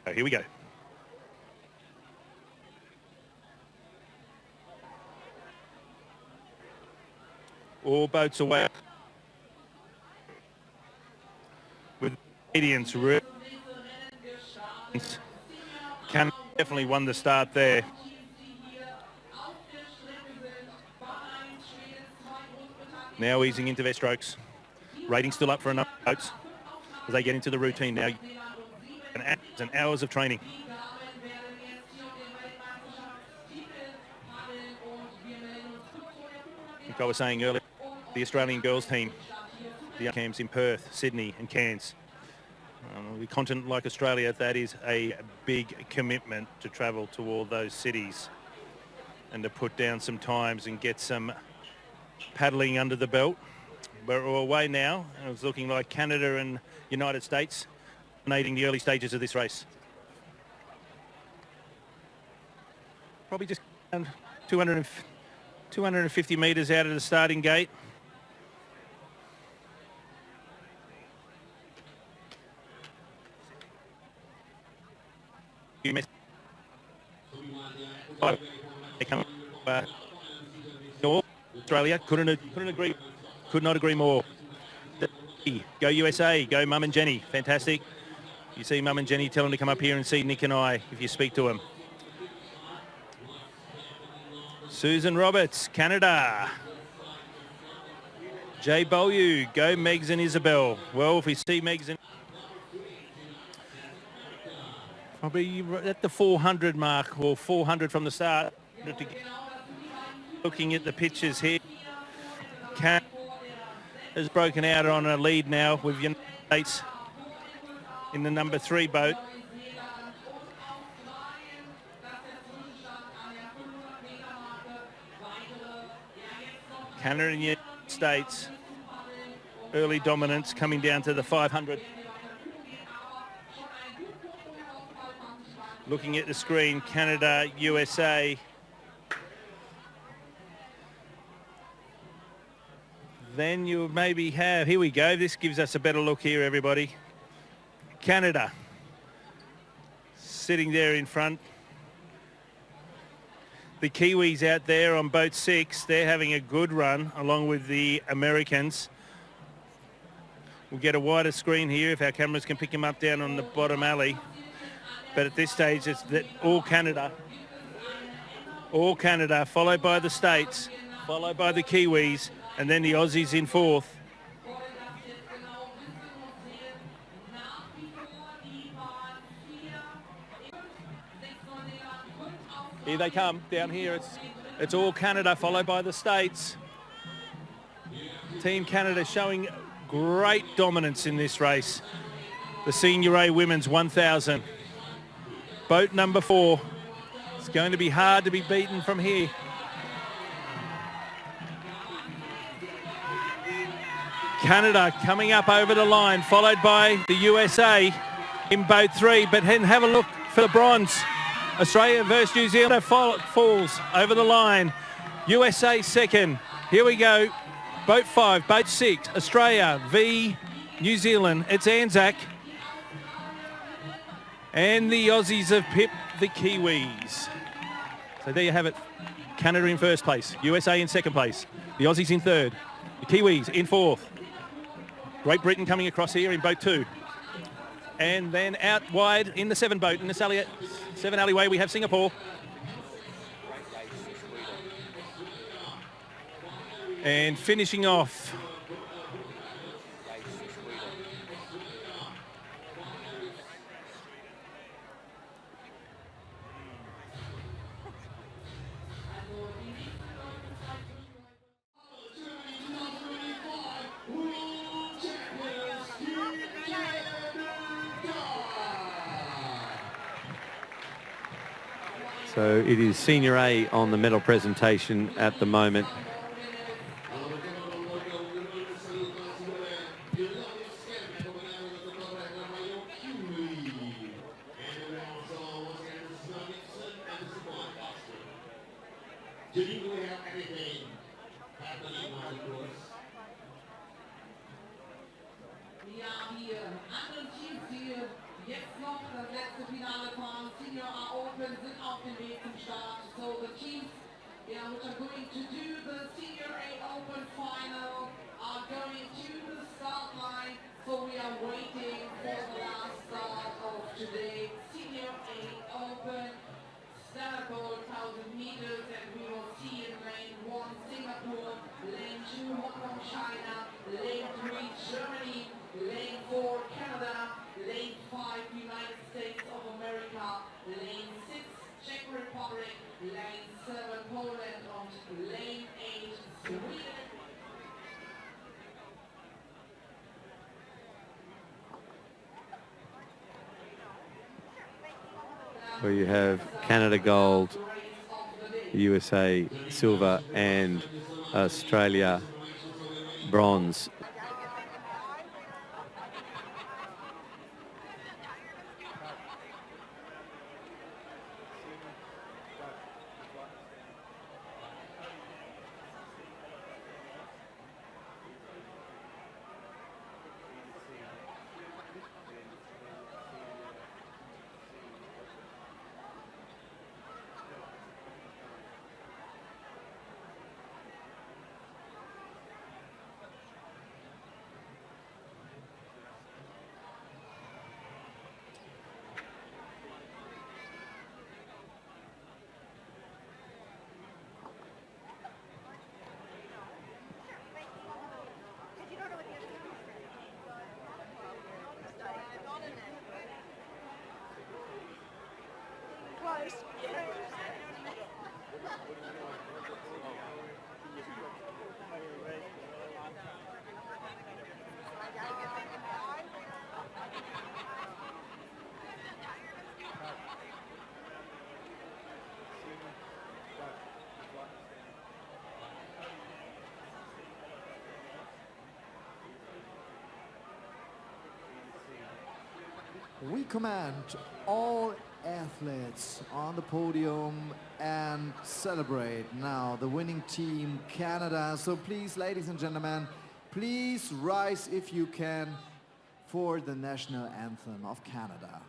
Oh, here we go. All boats away. With Canadians, Canada definitely won the start there. Now easing into their strokes. Rating still up for a number of boats as they get into the routine now. And hours of training. Like I was saying earlier, the Australian girls team, the camps in Perth, Sydney and Cairns. A continent like Australia, that is a big commitment to travel to all those cities and to put down some times and get some paddling under the belt. We're away now. It's looking like Canada and United States dominating the early stages of this race. Probably just around 250 metres out of the starting gate. They come North Australia could not agree more. Go USA, go Mum and Jenny, fantastic. You see Mum and Jenny, tell them to come up here and see Nick and I if you speak to them. Susan Roberts, Canada. Jay Beaulieu, go Megs and Isabel. Well, if we see Megs and probably at the 400 mark or 400 from the start. Looking at the pictures here, Canada has broken out on a lead now with United States in the number 3 boat. Canada and United States, early dominance coming down to the 500. Looking at the screen, Canada, USA. Then you maybe have, here we go, this gives us a better look here, everybody. Canada, sitting there in front. The Kiwis out there on boat 6, they're having a good run along with the Americans. We'll get a wider screen here if our cameras can pick them up down on the bottom alley. But at this stage, it's that all Canada, followed by the States, followed by the Kiwis, and then the Aussies in 4th. Here they come, down here. It's all Canada, followed by the States. Team Canada showing great dominance in this race. The Senior A Women's 1000. Boat number 4. It's going to be hard to be beaten from here. Canada coming up over the line, followed by the USA in boat 3. But then have a look for the bronze. Australia versus New Zealand falls over the line. USA second. Here we go. Boat 5, boat 6. Australia v New Zealand. It's Anzac. And the Aussies have pipped the Kiwis. So there you have it. Canada in first place. USA in second place. The Aussies in third. The Kiwis in 4th. Great Britain coming across here in boat 2. And then out wide in the 7 boat, in the 7 alleyway, we have Singapore. And finishing off. So it is Senior A on the medal presentation at the moment. Jetzt noch das letzte Finale von Senior A Open sind auf dem Weg zum Start. So the teams which are going to do the Senior A Open final are going to the start line. So we are waiting for the last start of today. Senior A Open standard ball 1000 meters, and we will see in lane 1 Singapore, lane 2 Hong Kong, China, lane 3 Germany, lane 4 Canada, lane 5 United States of America, lane 6 Czech Republic, lane 7 Poland, and lane 8 Sweden. Where you have Canada gold, USA silver, and Australia bronze. We command all athletes on the podium and celebrate now the winning team, Canada. So please, ladies and gentlemen, please rise if you can for the national anthem of Canada.